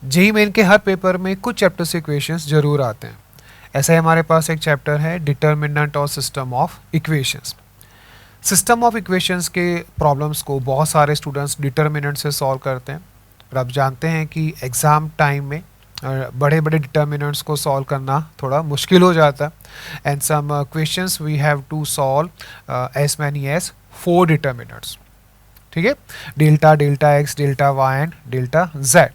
JEE main के हर paper में कुछ चैप्टर से इक्वेशंस जरूर आते हैं। ऐसा ही हमारे पास एक चैप्टर है डिटर्मिनेंट और system of equations. System of equations के प्रॉब्लम्स को बहुत सारे स्टूडेंट्स डिटर्मिनेंट से सॉल्व करते हैं, पर आप जानते हैं कि एग्ज़ाम टाइम में बड़े बड़े डिटर्मिनेंट्स को सॉल्व करना थोड़ा मुश्किल हो जाता है। And some questions we have to solve as many as 4 determinants. ठीक है, delta, delta x, delta y and delta z.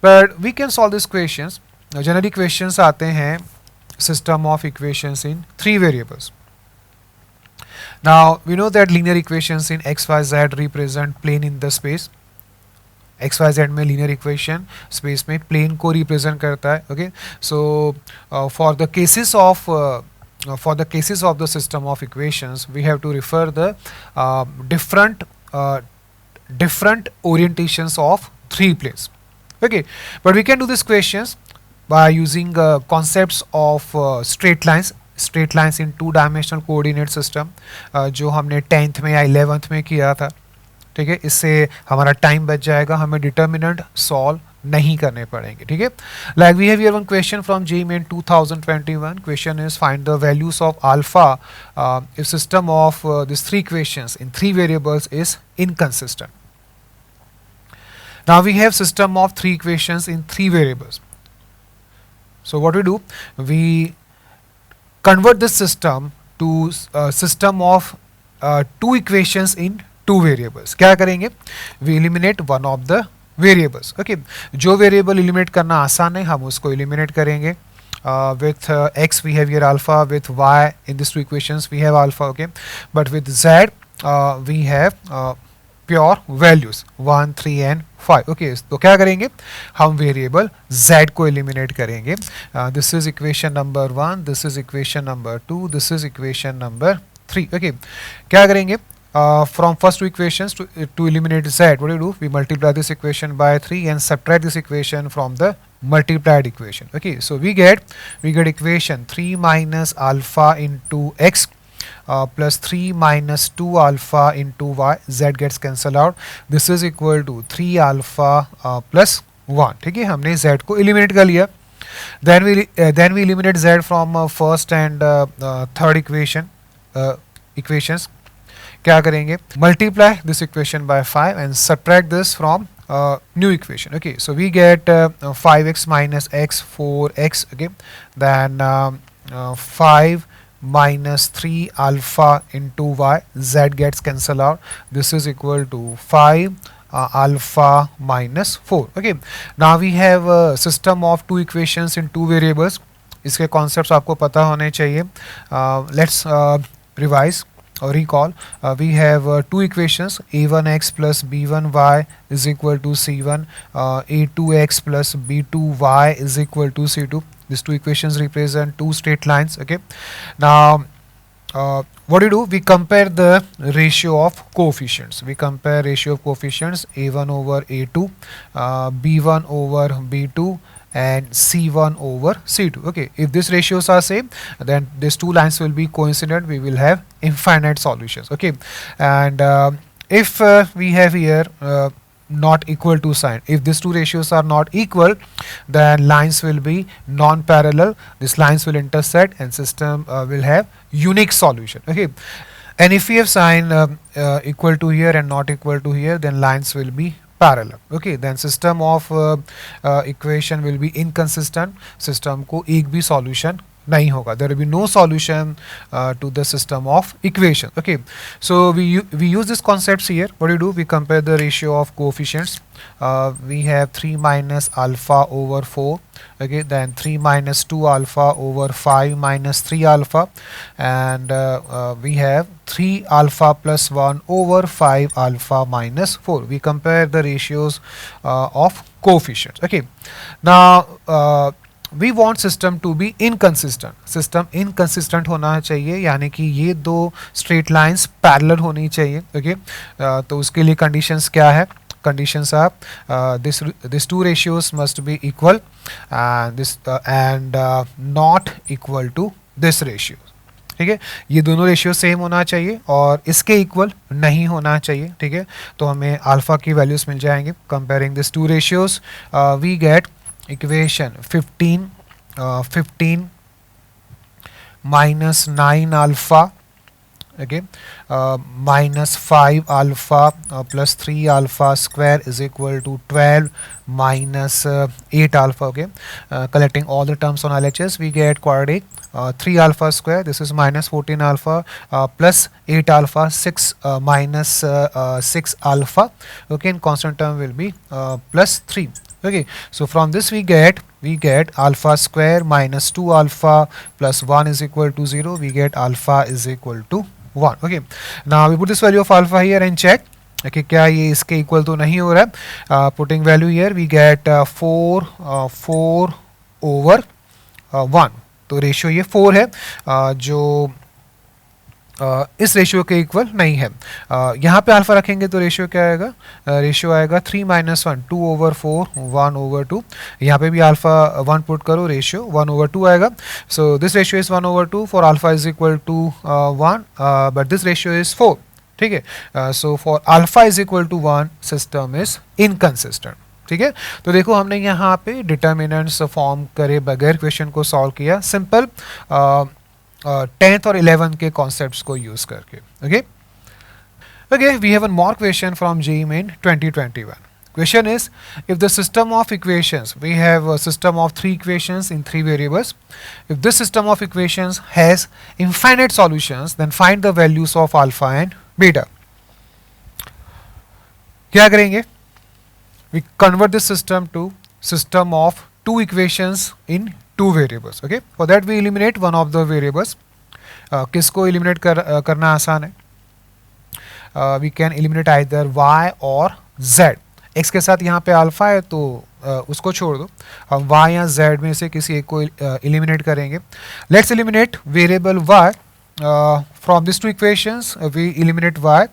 But we can solve this questions. Generally questions आते हैं system of equations in 3 variables. Now we know that linear equations in x, y, z represent plane in the space. x, y, z में linear equation space में plane को represent करता है. Okay, so for the cases of the system of equations, we have to refer the different orientations of 3 planes. Okay, but we can do these questions by using concepts of straight lines in 2-dimensional coordinate system, जो हमने 10th में या 11th में किया था। ठीक है, इससे हमारा टाइम बच जाएगा, हमें डिटर्मिनेंट सॉल्व नहीं करने पड़ेंगे। ठीक है, like we have here one question from JEE Main 2021। Question is find the values of alpha if system of this 3 equations in 3 variables is inconsistent. Now we have system of 3 equations in 3 variables. So what we do, we convert this system to a system of 2 equations in 2 variables. क्या करेंगे? We eliminate one of the variables. Okay, जो variable eliminate करना आसान है हम उसको eliminate करेंगे. With x we have here alpha, with y in these 2 equations we have alpha. Okay, but with z we have pure values 1, 3 and 5। Okay, तो क्या करेंगे, हम वेरिएबल z को एलिमिनेट करेंगे। This is equation number 1, this is equation number 2, this is equation number 3। Okay, क्या करेंगे, from first 2 equations to eliminate z, what do we multiply this equation by 3 and subtract this equation from the multiplied equation. Okay, so we get equation 3 minus alpha into x plus 3 minus 2 alpha into y. Z gets cancelled out. This is equal to 3 alpha plus 1. ठीक है, हमने z को eliminate कर लिया. Then we eliminate z from first and third equations. क्या करेंगे, multiply this equation by 5 and subtract this from new equation. Okay, so we get 5x minus x, 4x. Okay, then 5 minus 3 alpha into y, z gets cancelled out. This is equal to 5 alpha minus 4. Okay, now we have a system of 2 equations in 2 variables. इसके concepts आपको पता होने चाहिए. Let's revise or recall. We have 2 equations, a1x plus b1y is equal to c1, a2x plus b2y is equal to c2. These 2 equations represent 2 straight lines. Okay, now what do? We compare the ratio of coefficients. We compare ratio of coefficients a1 over a2, b1 over b2 and c1 over c2. Okay, if these ratios are same, then these 2 lines will be coincident. We will have infinite solutions. Okay, and if we have here not equal to sign, if these 2 ratios are not equal, then lines will be non-parallel. These lines will intersect and system will have unique solution. Okay, and if we have sign equal to here and not equal to here, then lines will be parallel. Okay, then system of equation will be inconsistent. System को एक भी solution नहीं होगा. There will be no solution to the system of equation. Okay, so we use these concepts here. What do? We compare the ratio of coefficients. We have 3 minus alpha over 4. Okay, then 3 minus 2 alpha over 5 minus 3 alpha, and we have 3 alpha plus 1 over 5 alpha minus 4. We compare the ratios of coefficients. Okay, now we want system to be inconsistent. System inconsistent होना चाहिए, यानी कि ये 2 straight lines parallel होनी चाहिए. Okay, तो उसके लिए conditions क्या है? Conditions are these 2 ratios must be equal, and this not equal to this ratio. ठीक है, ये दोनों रेशियो सेम होना चाहिए और इसके इक्वल नहीं होना चाहिए. ठीक है, तो हमें अल्फा की वैल्यूज मिल जाएंगे. Comparing this 2 ratios we get equation 15 minus 9 alpha, okay, minus 5 alpha plus 3 alpha square is equal to 12 minus 8 alpha, okay. Collecting all the terms on LHS, we get quadratic 3 alpha square, this is minus 14 alpha plus 8 alpha 6 minus 6 alpha, okay, and constant term will be plus 3. Okay, so from this we get alpha square minus 2 alpha plus 1 is equal to 0. We get alpha is equal to 1. Okay, now we put this value of alpha here and check. Okay, क्या ये इसके equal तो नहीं हो रहा है. Putting value here, we get 4 over 1. तो ratio ये 4 है, जो इस रेशियो के इक्वल नहीं है. यहाँ पे अल्फा रखेंगे तो रेशियो क्या आएगा, रेशियो आएगा 3 माइनस 1, 2 ओवर 4, 1 ओवर 2. यहाँ पे भी अल्फा 1 पुट करो, रेशियो 1 ओवर 2 आएगा. So this ratio is 1 over 2 for alpha is equal to 1, but this ratio is 4. ठीक है, so for alpha is equal to 1 system is inconsistent. ठीक है, तो देखो हमने यहाँ पे डिटर्मिनेंट्स फॉर्म करे बगैर क्वेश्चन को सॉल्व किया, सिंपल 10th और 11th के कॉन्सेप्ट्स को यूज करके. Okay okay, we have one more question from JEE Main 2021. Question is, if the system of equations, we have a system of 3 equations in 3 variables. If this system of equations has infinite solutions, then find the values of alpha and beta. क्या करेंगे? We convert this system to system of 2 equations in 2 variables. Okay, for that we eliminate one of the variables. किसको eliminate करना आसान है? We can eliminate either y or z. x के साथ यहाँ पे अल्फा है तो उसको छोड़ दो, हम y या z में से किसी एक को eliminate करेंगे. Let's eliminate variable y. From these 2 equations we eliminate y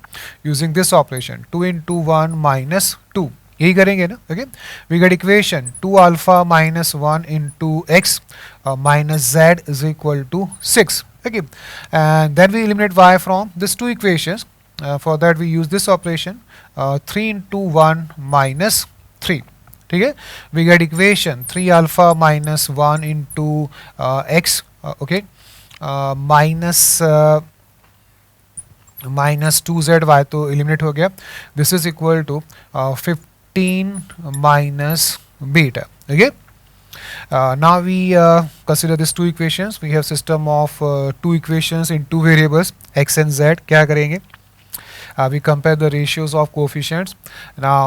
using this operation, 2 into 1 minus 2. यही करेंगे ना. Okay, we get equation 2 alpha minus 1 into x minus z is equal to 6. Okay, and then we eliminate y from this 2 equations. For that we use this operation 3 into 1 minus 3. ठीक है, we get equation 3 alpha minus 1 into x, okay, minus 2zy तो eliminate हो गया. दिस इज equal टू 15 minus beta. Okay, now we consider these 2 equations. We have system of 2 equations in 2 variables x and z. क्या करेंगे? We compare the ratios of coefficients. Now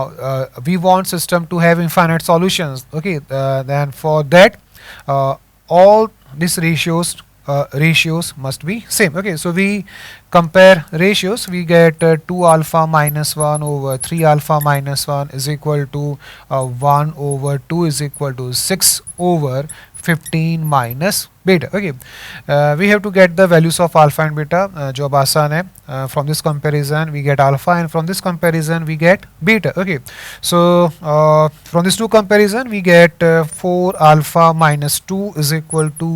we want system to have infinite solutions. Okay, then for that all these ratios must be same. Okay, so we compare ratios. We get 2 alpha minus 1 over 3 alpha minus 1 is equal to 1 over 2 is equal to 6 over 15 minus beta. Okay, we have to get the values of alpha and beta. जो अब आसान है. From this comparison we get alpha, and from this comparison we get beta. Okay, so from this 2 comparison we get 4 alpha minus 2 is equal to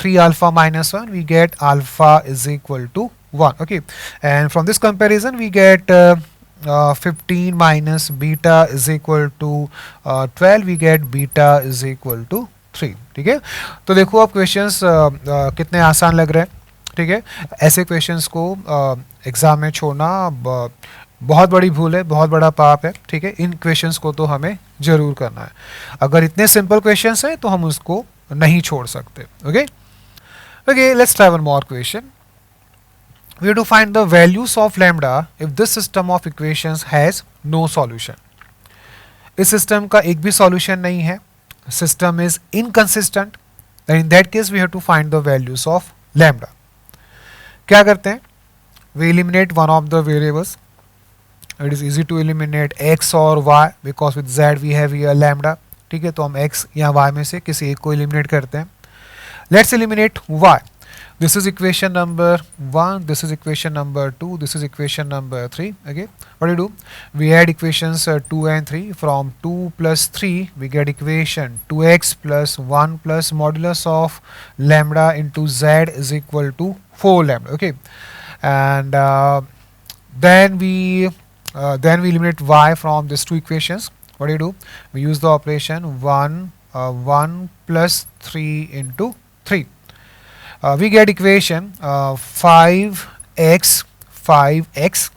3 alpha minus 1. We get alpha is equal to 1. Okay, and from this comparison we get 15 minus beta is equal to 12. We get beta is equal to 3. ठीक है, तो देखो अब questions कितने आसान लग रहे हैं. ठीक है, ऐसे क्वेश्चंस को एग्जाम में छोड़ना बहुत बड़ी भूल है, बहुत बड़ा पाप है. ठीक है, इन क्वेश्चंस को तो हमें जरूर करना है. अगर इतने सिंपल क्वेश्चंस हैं तो हम उसको नहीं छोड़ सकते. Okay okay, let's try one more question. We have to find the values of lambda if this system of equations has no solution. इस सिस्टम का एक भी सॉल्यूशन नहीं है. System is inconsistent. Then in that case we have to find the values of lambda. क्या करते हैं? We eliminate one of the variables. It is easy to eliminate x or y because with z we have here lambda. ठीक है, तो हम x या y में से किसी एक को eliminate करते हैं. Let's eliminate y. This is equation number 1, this is equation number 2, this is equation number 3. Okay, what do you do? We add equations 2 and 3. From 2 plus 3 we get equation 2x plus 1 plus modulus of lambda into z is equal to 4 lambda. Okay, and then we eliminate y from these 2 equations. What do you do? We use the operation 1 1 plus 3 into 3. We get equation 5x 5x,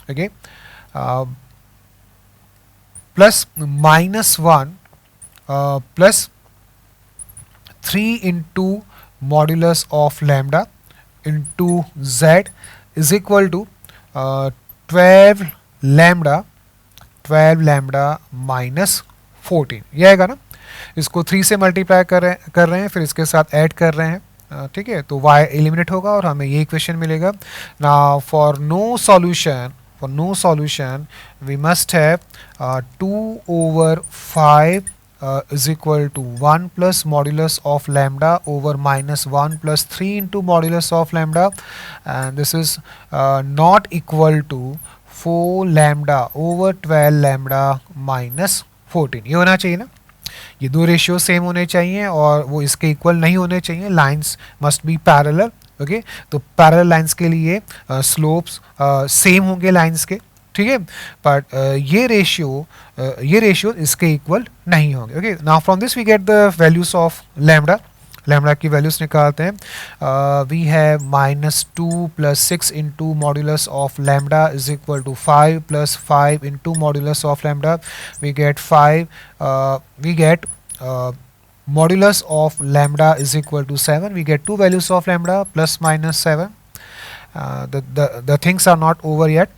okay, plus minus 1 plus 3 into modulus of lambda into z is equal to 12 lambda 12 lambda minus 14. ये आएगा ना, इसको 3 से multiply कर रहे हैं, फिर इसके साथ ऐड कर रहे हैं, ठीक है, तो y एलिमिनेट होगा और हमें ये इक्वेशन मिलेगा. Now for no solution we must have 2/5 is equal to 1 plus modulus of lambda over minus 1 plus 3 into modulus of lambda, and this is not equal to 4 lambda over 12 lambda minus 14. ये होना चाहिए ना, ये दो ratio same होने चाहिए और वो इसके इक्वल नहीं होने चाहिए. Lines must be parallel, okay, तो पैरेलल लाइंस के लिए स्लोप्स सेम होंगे लाइंस के, ठीक है, बट ये रेशियो इसके इक्वल नहीं होंगे. Okay, now from this we get the values of lambda की वैल्यूज निकालते हैं. We have -2 plus 6 into modulus of lambda is equal to 5 plus 5 into modulus of lambda. We get 5, we get modulus of lambda is equal to 7. We get two values of lambda plus minus 7. The things are not over yet.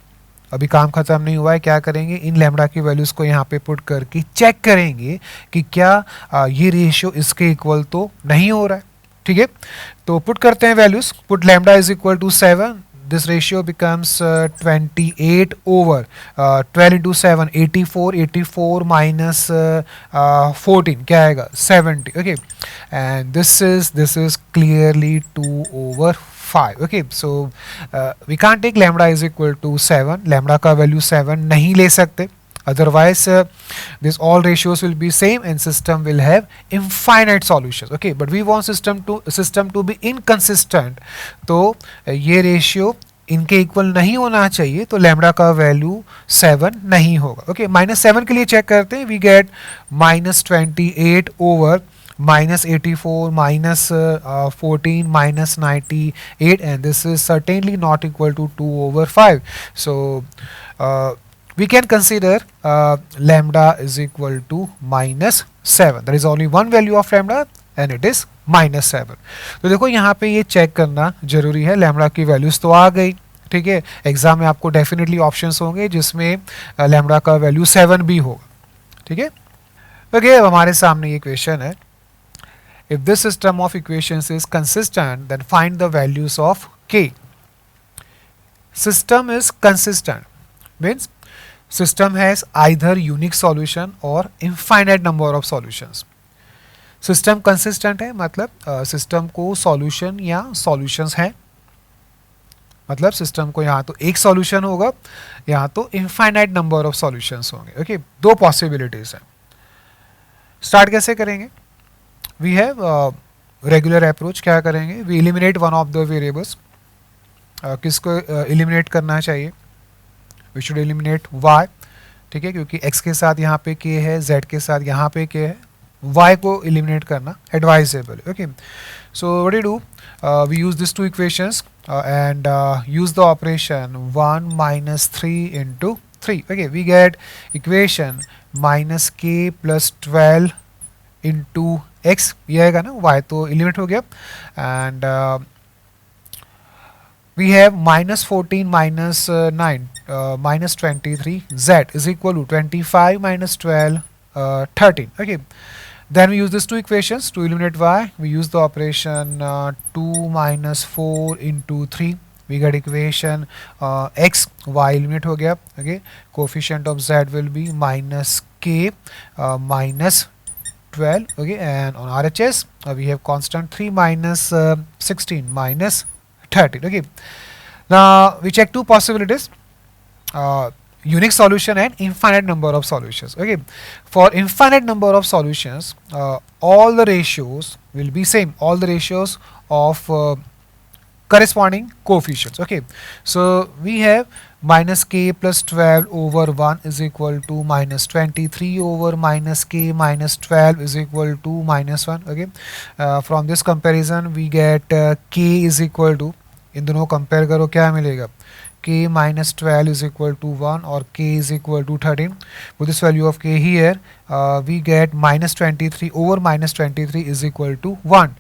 अभी काम खत्म नहीं हुआ है. क्या करेंगे, इन lambda की values को यहाँ पे पुट करके चेक करेंगे कि क्या ये रेशियो इसके इक्वल तो नहीं हो रहा है. ठीक है, तो पुट करते हैं values. Put lambda is equal to 7. This ratio becomes 28 over 12 into 7, 84. 84 minus 14 क्या आएगा, 70. Okay, and this is clearly 2 over 5. Okay, so we can't take lambda is equal to 7. Lambda का value 7 नहीं ले सकते. Otherwise, this all ratios will be same and system will have infinite solutions. Okay, but we want system to be inconsistent. तो ये ratio इनके equal नहीं होना चाहिए, तो लैम्डा का वैल्यू 7 नहीं होगा. ओके, -7 के लिए चेक करते हैं. We get -28 over -84 -14 -98, and this is certainly not equal to 2 over 5. So we can consider lambda is equal to -7. There is only one value of lambda and it is -7. तो देखो यहाँ पे ये check करना जरूरी है. लैम्डा की values तो आ गई, ठीक है. एग्जाम में आपको डेफिनेटली ऑप्शंस होंगे जिसमें लैम्डा का वैल्यू 7 भी होगा, ठीक है. ओके, अब हमारे सामने ये क्वेश्चन है. If this system of equations is consistent then find the values of k. System is consistent means system has either unique solution or infinite number of solutions. System consistent है मतलब system को solution या solutions हैं, मतलब system को यहाँ तो एक सॉल्यूशन होगा, यहाँ तो इनफाइनाइट नंबर ऑफ सॉल्यूशंस होंगे. ओके, दो पॉसिबिलिटीज हैं. स्टार्ट कैसे करेंगे, वी हैव रेगुलर अप्रोच. क्या करेंगे, we eliminate one of the variables. किसको एलिमिनेट करना चाहिए, वी शुड एलिमिनेट y, ठीक है, क्योंकि x के साथ यहाँ पे k है, z के साथ यहाँ पे k है. y को एलिमिनेट करना advisable. Okay, so what do, we use this two equations and use the operation 1 - 3 into 3. Okay, we get equation -k + 12 into x. ये आएगा ना, y तो एलिमिनेट हो गया. And we have -14 minus 9 -23 z is equal to 25 minus 12 13. Okay, then we use these two equations to eliminate y. We use the operation 2 - 4 into 3. We get equation x, y eliminate हो गया. Okay, coefficient of z will be -k minus 12. Okay, and on RHS we have constant 3 minus 16 minus 13. Okay, now we check two possibilities, unique solution and infinite number of solutions. Okay, for infinite number of solutions all the ratios will be same. All the ratios of corresponding coefficients. Okay, so we have minus k plus 12 over 1 is equal to minus 23 over minus k minus 12 is equal to minus 1. Okay, from this comparison we get k is equal to, इन दोनों compare करो क्या मिलेगा, k minus 12 is equal to 1 or k is equal to 13. With this value of k here, we get minus 23 over minus 23 is equal to 1.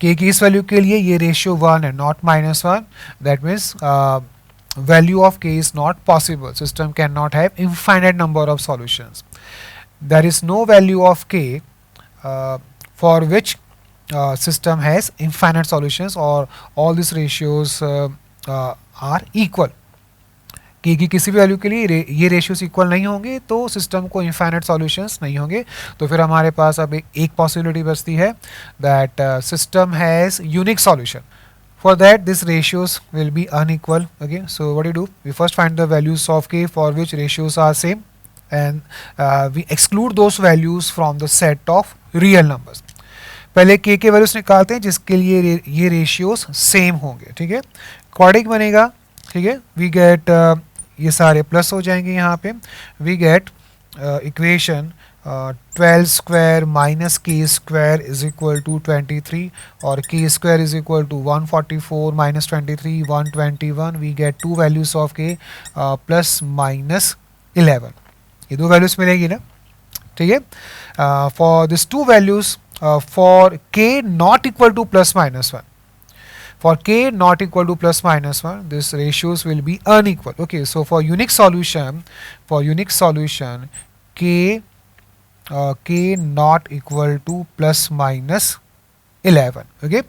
K की इस value के लिए ये ratio 1 है, not minus 1. That means value of k is not possible. System cannot have infinite number of solutions. There is no value of k for which system has infinite solutions or all these ratios are equal. k की किसी भी value के लिए ये ratios equal नहीं होंगे तो system को इनफाइनाइट सॉल्यूशंस नहीं होंगे. तो फिर हमारे पास अब एक पॉसिबिलिटी बचती है that system has unique solution. For that, these ratios will be unequal. Okay, so what do? We first find the values of k for which ratios are same, and we exclude those values from the set of real numbers. पहले k के values निकालते हैं जिसके लिए ये ratios same होंगे. ठीक है, कॉर्डिक बनेगा. ठीक है, वी गेट ये सारे प्लस हो जाएंगे यहाँ पे. We get equation 12 square minus k square is equal to 23 और k square is equal to 144 minus 23 121. We get two values of k plus minus 11. ये दो वैल्यूज मिलेगी ना. ठीक है, for this two values for k not equal to plus minus 1, for k not equal to plus minus 1, this ratios will be unequal. Okay, so for unique solution k not equal to plus minus 11. Okay,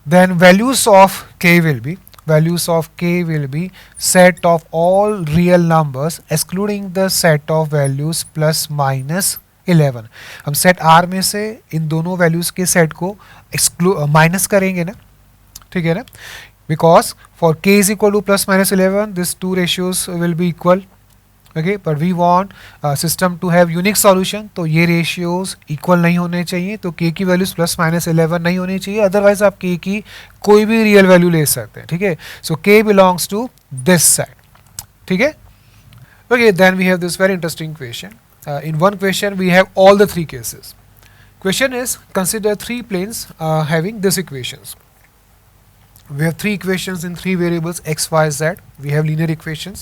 then values of k will be set of all real numbers excluding the set of values plus minus 11. हम set R में से इन दोनों values के set को minus करेंगे ना. ठीक है ना, because for k is equal to plus minus 11 this two ratios will be equal. Okay, but we want system to have unique solution, तो ये रेशियोज इक्वल नहीं होने चाहिए. तो k की वैल्यूज प्लस माइनस 11 नहीं होनी चाहिए, अदरवाइज आप k की कोई भी रियल वैल्यू ले सकते हैं. ठीक है, so k belongs to this set. ठीक है, okay, then we have this very interesting question. In one question we have all the three cases. Question is consider three planes having this equations. We have three equations in three variables x, y, z. We have linear equations.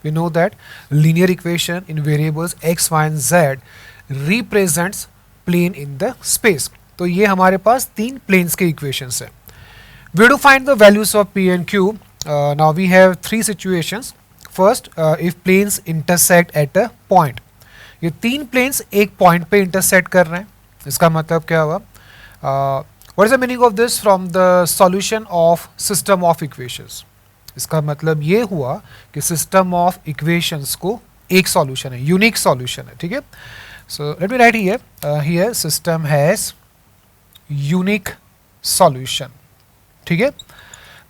We know that linear equation in variables x, y and z represents plane in the space. तो ये हमारे पास तीन planes के equations हैं. We have to find the values of p and q. Now we have three situations. First, if planes intersect at a point. ये तीन planes एक point पे intersect कर रहे हैं. इसका मतलब क्या हुआ? What is the meaning of this from the solution of system of equations? इसका मतलब ये हुआ कि system of equations को एक solution है, unique solution है. ठीक है, so let me write here. Here system has unique solution. ठीक है,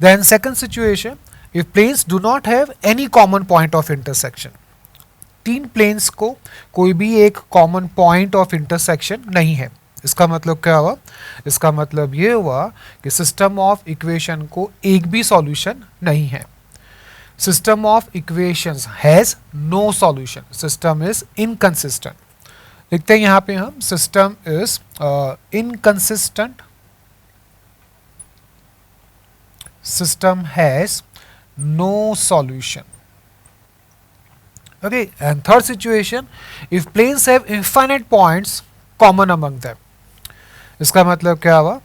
then second situation, if planes do not have any common point of intersection. तीन planes को कोई भी एक common point of intersection नहीं है. इसका मतलब क्या हुआ? इसका मतलब ये हुआ कि सिस्टम ऑफ इक्वेशन को एक भी सॉल्यूशन नहीं है. System of equations has no solution. System is inconsistent. लिखते हैं यहाँ पे हम system is inconsistent. System has no solution. Okay, and third situation, if planes have infinite points common among them. इसका मतलब क्या हुआ?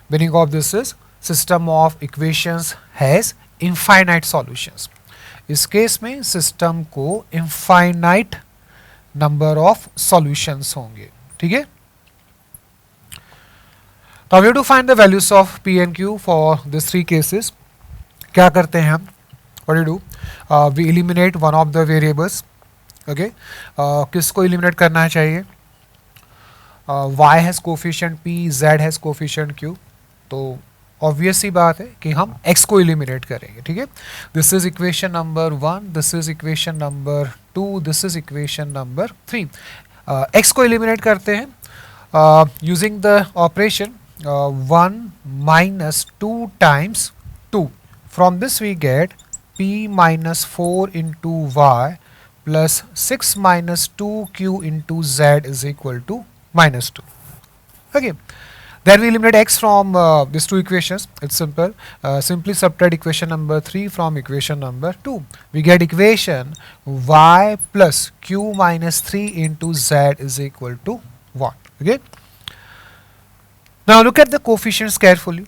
Meaning of this is system of equations has infinite solutions. इस केस में सिस्टम को infinite number of solutions होंगे. ठीक है, Now we have to find the values of p and q for these three cases. क्या करते हैं हम? What do you do? We eliminate one of the variables. Okay, किसको eliminate करना चाहिए? Y has coefficient p, Z has coefficient q. तो obvious सी बात है कि हम x को एलिमिनेट करेंगे. ठीक है, this is equation number 1, this is equation number 2, this is equation number 3. x को एलिमिनेट करते हैं using the operation 1 minus 2 times 2. From this we get p minus 4 into y plus 6 minus 2q into z is equal to minus 2. Okay. Then we eliminate x from these two equations. It's simple. Simply subtract equation number 3 from equation number 2. We get equation y plus q minus 3 into z is equal to 1. Okay. Now look at the coefficients carefully.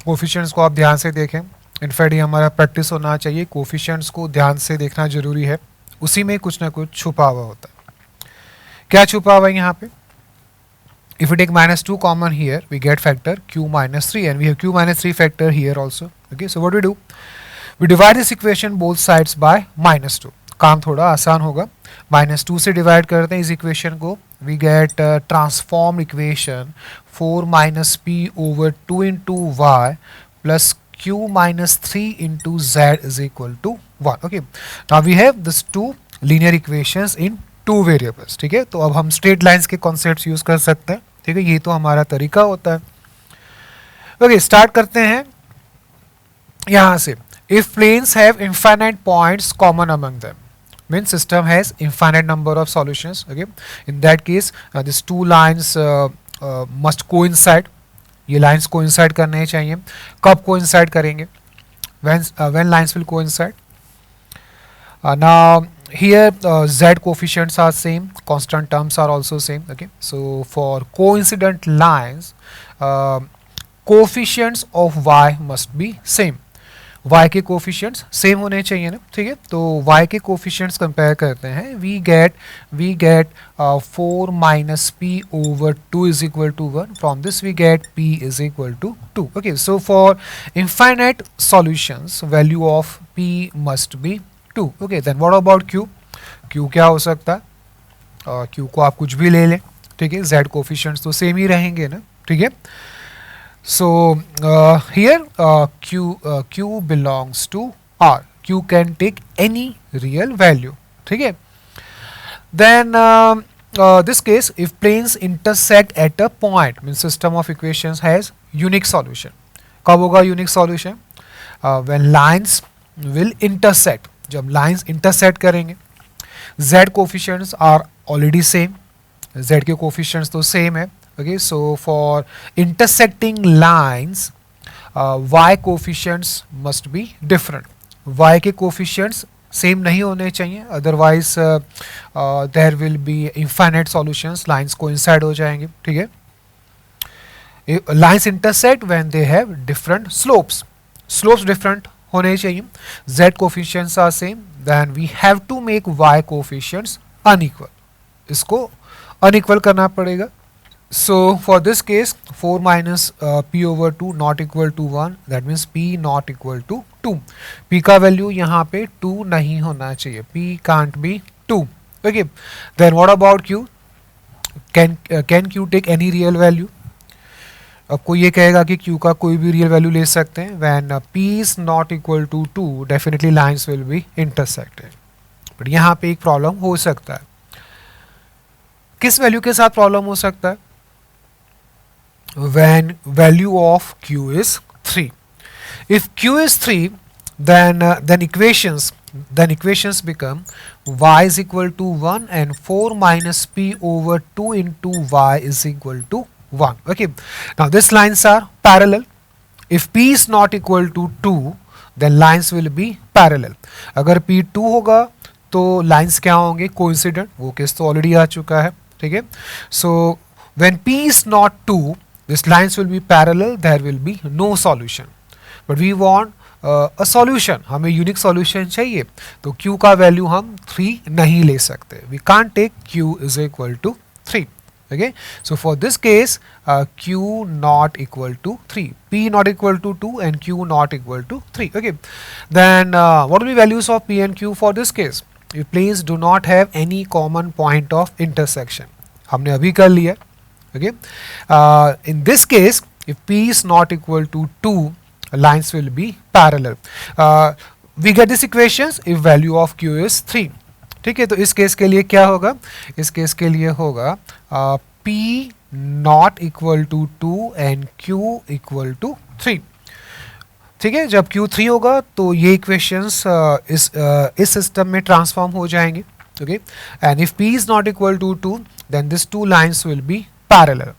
Coefficients को आप ध्यान से देखें. In fact ये हमारा practice होना चाहिए. Coefficients को ध्यान से देखना जरूरी है. उसी में कुछ ना कुछ छुपा हुआ होता है. क्या छुपा हुआ है यहाँ पे? If we take minus 2 common here, we get factor q minus 3, and we have q minus 3 factor here also. Okay, so what do? We divide this equation both sides by minus 2. काम थोड़ा आसान होगा. minus 2 से divide करते हैं इस equation को. We get transformed equation 4 minus p over 2 into y plus q minus 3 into z is equal to 1. Okay, now we have these two linear equations in two variables. ठीक है, तो अब हम स्ट्रेट लाइंस के concepts use कर सकते हैं. ठीक है, ये तो हमारा तरीका होता है. ओके, स्टार्ट करते हैं यहां से. If planes have infinite points common among them, means system has infinite number of solutions. Okay, in that case this two lines must coincide. ये लाइंस कोइंसाइड करने चाहिए. कब कोइंसाइड करेंगे? When lines will coincide. Now here z coefficients are same, constant terms are also same. Okay, so for coincident lines coefficients of y must be same. y के coefficients same होने चाहिए ना. ठीक है, तो y के coefficients compare करते हैं. we get 4 minus p over 2 is equal to 1. From this we get p is equal to 2. Okay, so for infinite solutions value of p must be 2. Okay, then what about q? q क्या हो सकता है? q को आप कुछ भी ले लें. ठीक है, z कोफिशिएंट्स तो सेम ही रहेंगे ना. ठीक है, so here q belongs to r. q can take any real value. ठीक है, then this case if planes intersect at a point, means system of equations has unique solution. कब होगा unique solution? When lines will intersect. जब lines intersect करेंगे. z coefficients are already same. z के coefficients तो same है. Okay, so for intersecting lines y coefficients must be different. y के coefficients same नहीं होने चाहिए, otherwise there will be infinite solutions. Lines coincide हो जाएंगे. ठीक है, lines intersect when they have different slopes. Slopes different होने चाहिए. z coefficients are same, then we have to make y coefficients unequal. इसको unequal करना पड़ेगा. So for this case 4 minus p over 2 not equal to 1, that means p not equal to 2. p का value यहाँ पे 2 नहीं होना चाहिए. p can't be 2. Okay, then what about q? Can q take any real value? अब कोई ये कहेगा कि q का कोई भी रियल वैल्यू ले सकते हैं. When p is not equal to 2 definitely lines will be intersected. But यहाँ पे एक प्रॉब्लम हो सकता है. किस वैल्यू के साथ प्रॉब्लम हो सकता है? When value of q is 3. If q is 3 then equations become y is equal to 1 and 4 minus p over 2 into y is equal to 1. Okay, now these lines are parallel. If p is not equal to 2 then lines will be parallel. अगर p 2 होगा तो lines क्या होंगे? Coincident. वो case तो already आ चुका है. ठीक है, so when p is not 2 these lines will be parallel, there will be no solution. But we want a solution. हमें यूनिक सॉल्यूशन चाहिए, तो q का वैल्यू हम 3 नहीं ले सकते. We can't take q is equal to 3. Okay, so for this case q not equal to 3, p not equal to 2 and q not equal to 3. Okay, then what will be values of p and q for this case? If planes do not have any common point of intersection, हमने अभी कर लिया. Okay, in this case if p is not equal to 2 lines will be parallel. We get this equations if value of q is 3. ठीक है, तो इस case के लिए क्या होगा? इस केस के लिए होगा p not equal to 2 and q equal to 3। ठीक है, जब q 3 होगा तो ये इक्वेशंस इस सिस्टम में ट्रांसफॉर्म हो जाएंगे। Okay, and if p is not equal to 2 then this two lines will be parallel,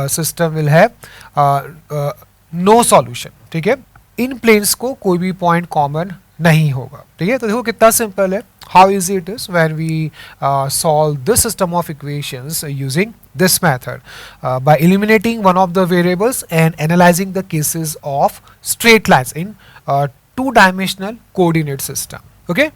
system will have no solution. ठीक है, इन प्लेन्स को कोई भी पॉइंट कॉमन नहीं होगा। ठीक है, तो देखो कितना सिंपल है, how easy it is when we solve this system of equations using this method by eliminating one of the variables and analyzing the cases of straight lines in two-dimensional coordinate system. Okay.